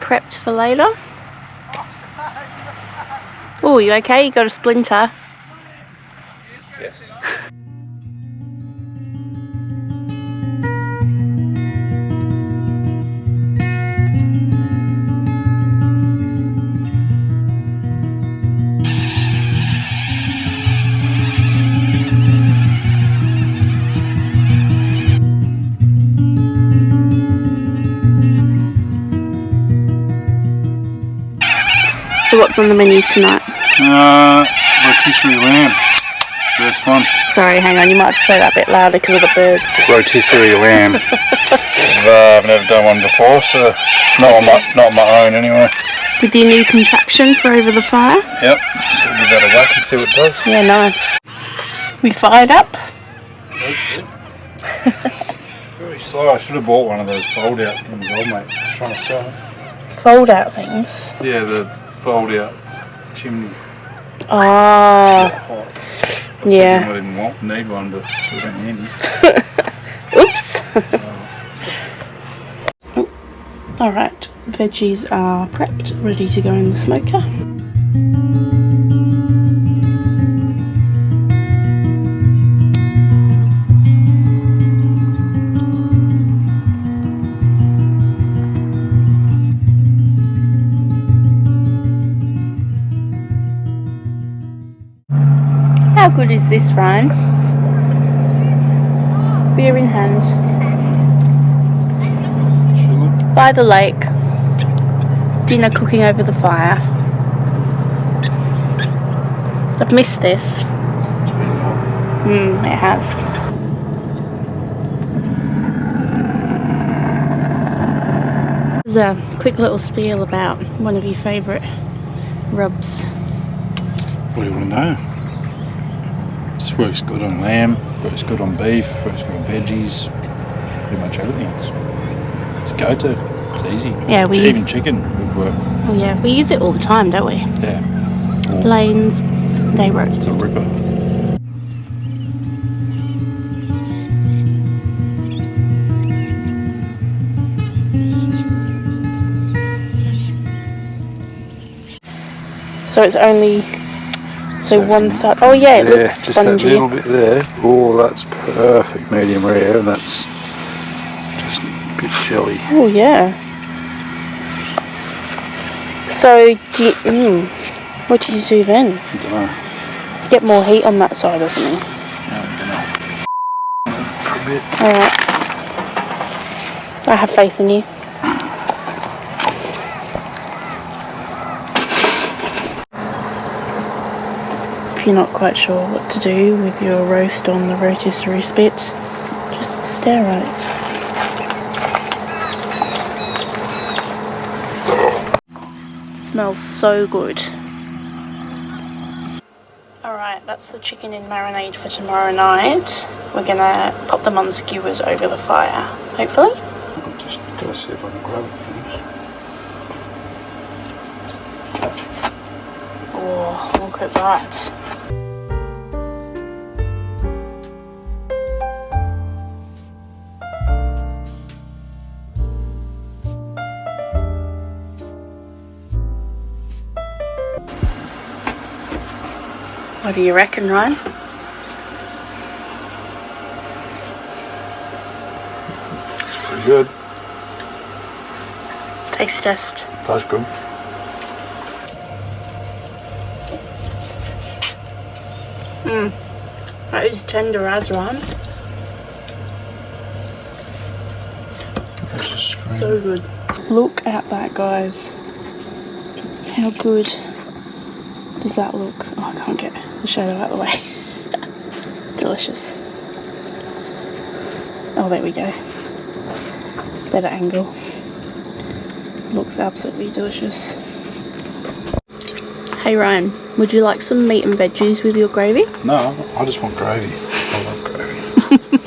prepped for later. Oh, you okay? You got a splinter? Yes. So what's on the menu tonight? Rotisserie lamb. First one. Sorry, hang on, you might have to say that a bit louder because of the birds. Rotisserie lamb. I've never done one before, so not my own anyway. With your new contraption for over the fire? Yep. So we'll give that a whack and see what it does. Yeah, nice. We fired up. Very slow. I should have bought one of those fold out things old mate was trying to sell. Fold out things? Yeah, the fold out chimney. Oh. Yeah. I didn't need one, but we don't need it. Oops. Alright, veggies are prepped, ready to go in the smoker. How good is this, Ryan? Beer in hand. By the lake. Dinner cooking over the fire. I've missed this. It has. There's a quick little spiel about one of your favourite rubs. What do you want to know? This works good on lamb, works good on beef, works good on veggies, pretty much everything. It's a go-to. It's easy. Yeah, even chicken would work. Oh yeah, we use it all the time, don't we? Yeah. Lanes, Sunday roast. It's a ripper. So it's only one side. Oh yeah, it looks just spongy. That little bit there. Oh, that's perfect medium rare, and that's just a bit jelly. Oh yeah. So what did you do then? I don't know. Get more heat on that side or something. I don't know. For a bit. Alright. I have faith in you. If you're not quite sure what to do with your roast on the rotisserie spit, just stare at it. It smells so good. Alright, that's the chicken in marinade for tomorrow night. We're gonna pop them on skewers over the fire, hopefully. I'm just gonna see if I can grab it. Oh, look at that. What do you reckon, Ryan? It's pretty good. Taste test. That's good. That is tender as, Ryan. That's just screaming. So good. Look at that, guys. How good does that look? Oh, I can't get the shadow out of the way. Delicious. Oh, there we go. Better angle. Looks absolutely delicious. Hey Ryan, would you like some meat and veggies with your gravy? No, I just want gravy. I love gravy.